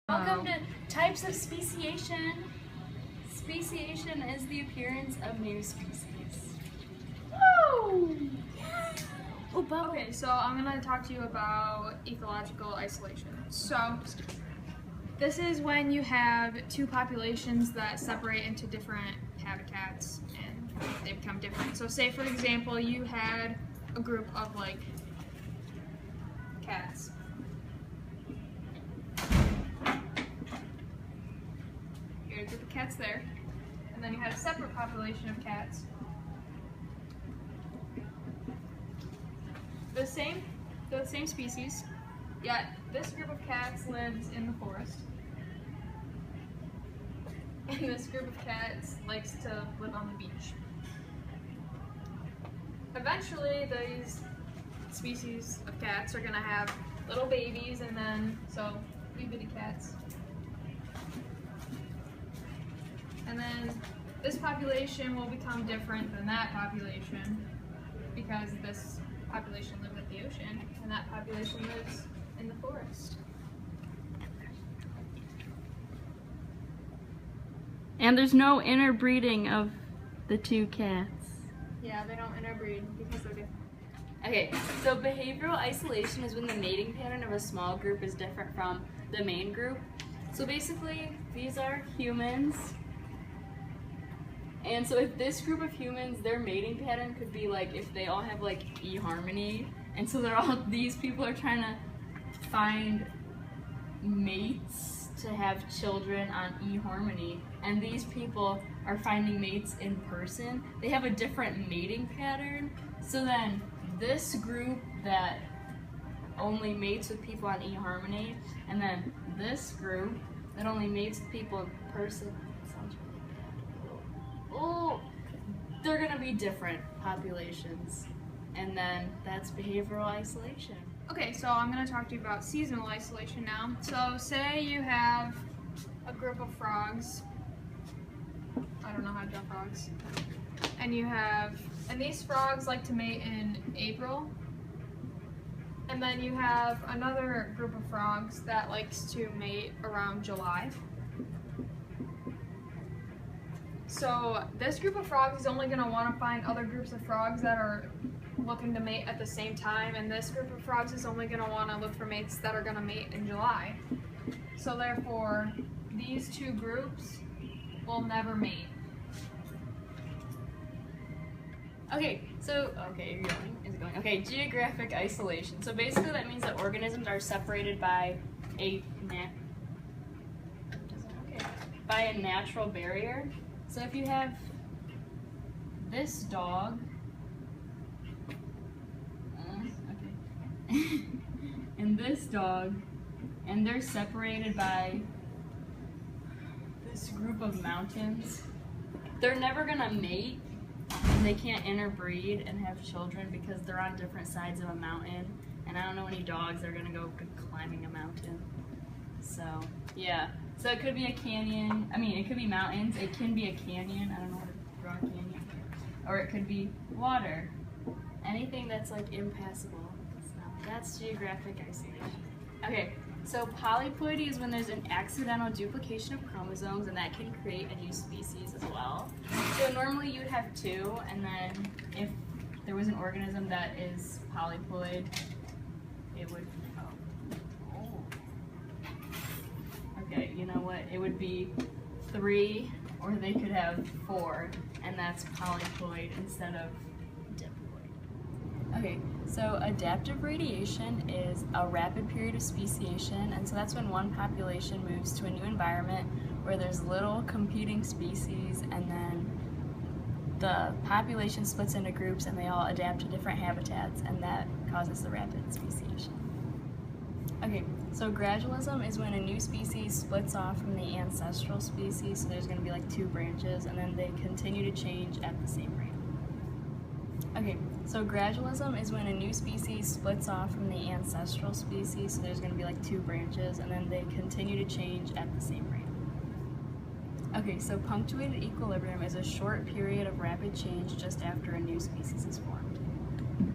Welcome to Types of Speciation. Speciation is the appearance of new species. Woo! Okay, so I'm going to talk to you about ecological isolation. So, this is when you have two populations that separate into different habitats and they become different. So say, for example, you had a group of like cats. You had a group of cats there, and then you had a separate population of cats. The same species, yet this group of cats lives in the forest, and this group of cats likes to live on the beach. Eventually, these species of cats are going to have little babies, and then, so, wee bitty cats. And then this population will become different than that population because this population lives at the ocean and that population lives in the forest. And there's no interbreeding of the two cats. Yeah, they don't interbreed because they're different. Okay, so behavioral isolation is when the mating pattern of a small group is different from the main group. So basically, these are humans. And so if this group of humans, their mating pattern could be like if they all have like eHarmony, and so these people are trying to find mates to have children on eHarmony, and these people are finding mates in person. They have a different mating pattern. So then this group that only mates with people on eHarmony, and then this group that only mates with people in person. Oh, they're gonna be different populations, and then that's behavioral isolation. Okay, so I'm going to talk to you about seasonal isolation now. So say you have a group of frogs. I don't know how to draw frogs. And these frogs like to mate in April. And then you have another group of frogs that likes to mate around July. So this group of frogs is only going to want to find other groups of frogs that are looking to mate at the same time, and this group of frogs is only going to want to look for mates that are going to mate in July. So therefore, these two groups will never mate. Okay, you're going. Is it going? Okay, geographic isolation. So basically that means that organisms are separated by a natural barrier. So if you have this dog, and this dog, and they're separated by this group of mountains, they're never gonna mate, and they can't interbreed and have children because they're on different sides of a mountain, and I don't know any dogs that are gonna go climbing a mountain. So, yeah. So it could be a canyon, it could be mountains, it can be a canyon, I don't know how to draw a canyon, or it could be water. Anything that's like impassable. That's geographic isolation. Okay, so polyploidy is when there's an accidental duplication of chromosomes, and that can create a new species as well. So normally you would have two, and then if there was an organism that is polyploid, it would okay, you know what? It would be 3, or they could have 4, and that's polyploid instead of diploid. Okay, so adaptive radiation is a rapid period of speciation, and so that's when one population moves to a new environment where there's little competing species, and then the population splits into groups and they all adapt to different habitats, and that causes the rapid speciation. Okay, so gradualism is when a new species splits off from the ancestral species, so there's going to be like 2 branches, and then they continue to change at the same rate. Okay, so gradualism is when a new species splits off from the ancestral species, so there's going to be like 2 branches, and then they continue to change at the same rate. Okay, so punctuated equilibrium is a short period of rapid change just after a new species is formed.